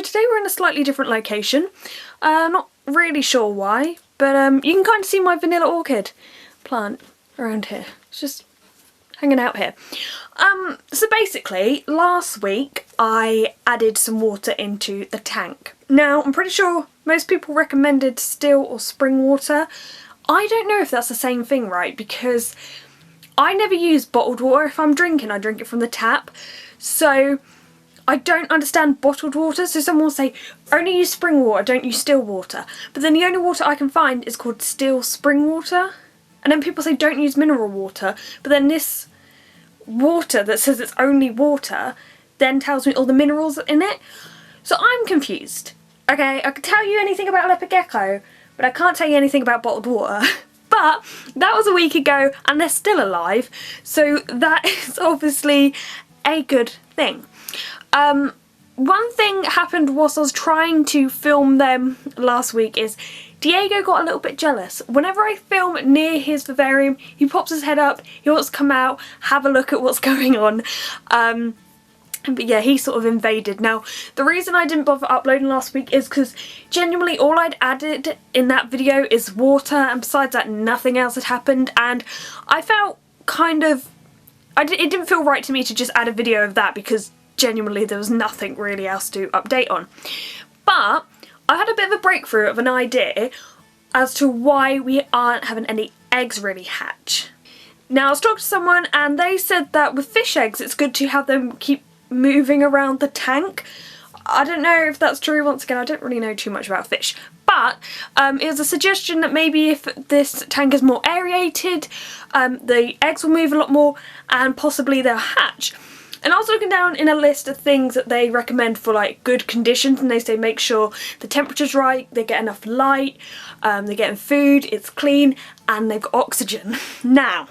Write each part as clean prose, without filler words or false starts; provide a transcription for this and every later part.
today we're in a slightly different location. Not really sure why, but you can kind of see my vanilla orchid plant around here. It's just hanging out here. So basically, last week I added some water into the tank. Now, I'm pretty sure most people recommended still or spring water. I don't know if that's the same thing, right? Because I never use bottled water. If I'm drinking, I drink it from the tap. So I don't understand bottled water. So someone will say, only use spring water, don't use still water. But then the only water I can find is called still spring water. And then people say don't use mineral water. But then this water that says it's only water then tells me all the minerals in it. So I'm confused. Okay, I can tell you anything about leopard gecko, but I can't tell you anything about bottled water. But that was a week ago and they're still alive, so that is obviously a good thing. One thing happened whilst I was trying to film them last week is Diego got a little bit jealous. Whenever I film near his vivarium, he pops his head up, he wants to come out, have a look at what's going on. But yeah, he sort of invaded. Now, the reason I didn't bother uploading last week is because genuinely all I'd added in that video is water, and besides that nothing else had happened, and I felt kind of... it didn't feel right to me to just add a video of that because genuinely there was nothing really else to update on. But I had a bit of a breakthrough of an idea as to why we aren't having any eggs really hatch. Now, I was talking to someone and they said that with fish eggs it's good to have them keep moving around the tank. I don't know if that's true. Once again, I don't really know too much about fish, but it was a suggestion that maybe if this tank is more aerated, the eggs will move a lot more and possibly they'll hatch. And I was looking down in a list of things that they recommend for like good conditions, and they say make sure the temperature's right, they get enough light, they're getting food, it's clean, and they've got oxygen. Now,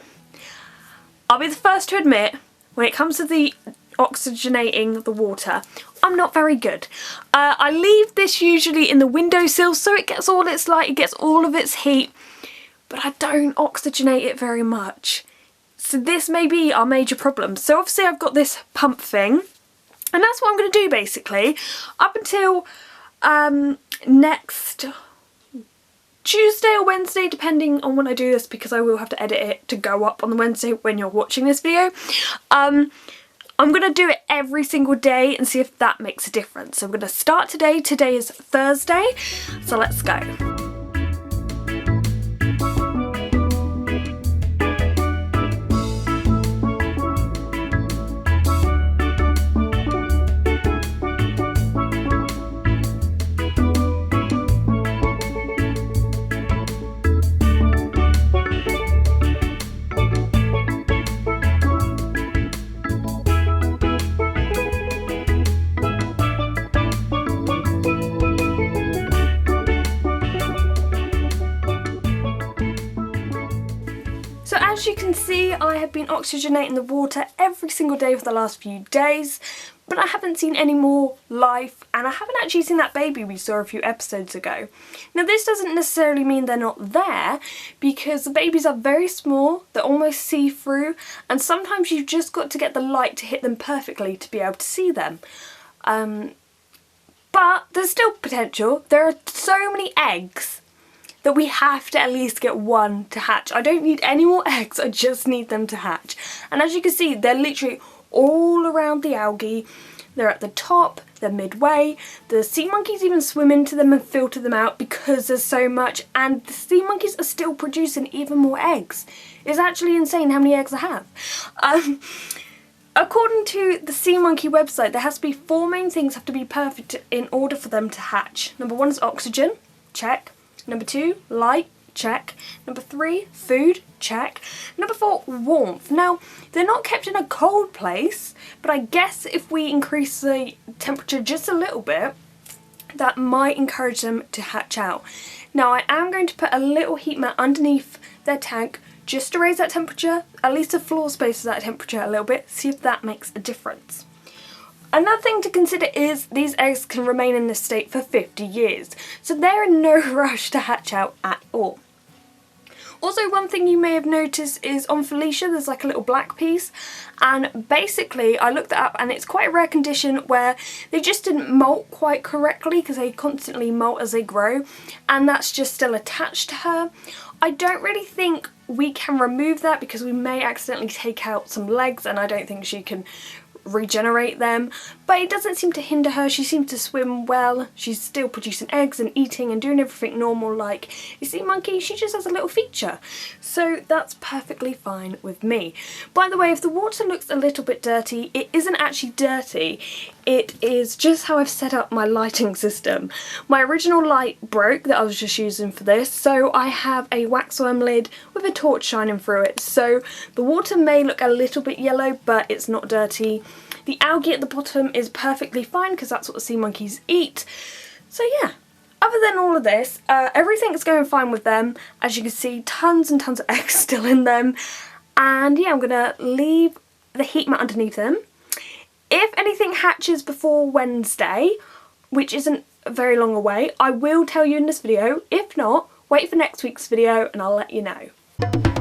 I'll be the first to admit, when it comes to the oxygenating the water, I'm not very good. I leave this usually in the windowsill so it gets all its light, it gets all of its heat, but I don't oxygenate it very much. So this may be our major problem. So obviously I've got this pump thing, and that's what I'm going to do basically up until next Tuesday or Wednesday, depending on when I do this, because I will have to edit it to go up on the Wednesday when you're watching this video. I'm going to do it every single day and see if that makes a difference. So I'm going to start today. Today is Thursday, so let's go. As you can see, I have been oxygenating the water every single day for the last few days, but I haven't seen any more life, and I haven't actually seen that baby we saw a few episodes ago. Now, this doesn't necessarily mean they're not there, because the babies are very small, they're almost see-through, and sometimes you've just got to get the light to hit them perfectly to be able to see them. But there's still potential. There are so many eggs that we have to at least get one to hatch. I don't need any more eggs, I just need them to hatch. And as you can see, they're literally all around the algae. They're at the top, they're midway. The sea monkeys even swim into them and filter them out because there's so much, and the sea monkeys are still producing even more eggs. It's actually insane how many eggs I have. According to the Sea Monkey website, there has to be 4 main things have to be perfect in order for them to hatch. Number 1 is oxygen, check. Number 2, light, check. Number 3, food, check. Number 4, warmth. Now, they're not kept in a cold place, but I guess if we increase the temperature just a little bit, that might encourage them to hatch out. Now, I am going to put a little heat mat underneath their tank just to raise that temperature, at least the floor space of that temperature a little bit, see if that makes a difference. Another thing to consider is these eggs can remain in this state for 50 years, so they're in no rush to hatch out at all. Also, one thing you may have noticed is on Felicia there's like a little black piece, and basically I looked it up and it's quite a rare condition where they just didn't molt quite correctly because they constantly molt as they grow, and that's just still attached to her. I don't really think we can remove that because we may accidentally take out some legs, and I don't think she can regenerate them, but it doesn't seem to hinder her. She seems to swim well, she's still producing eggs and eating and doing everything normal like a sea monkey. She just has a little feature, so that's perfectly fine with me. By the way, if the water looks a little bit dirty, it isn't actually dirty, it is just how I've set up my lighting system. My original light broke that I was just using for this, so I have a waxworm lid with a torch shining through it, so the water may look a little bit yellow, but it's not dirty. The algae at the bottom is perfectly fine because that's what the sea monkeys eat. So yeah, other than all of this, everything's going fine with them. As you can see, tons and tons of eggs still in them. And yeah, I'm going to leave the heat mat underneath them. If anything hatches before Wednesday, which isn't very long away, I will tell you in this video. If not, wait for next week's video and I'll let you know.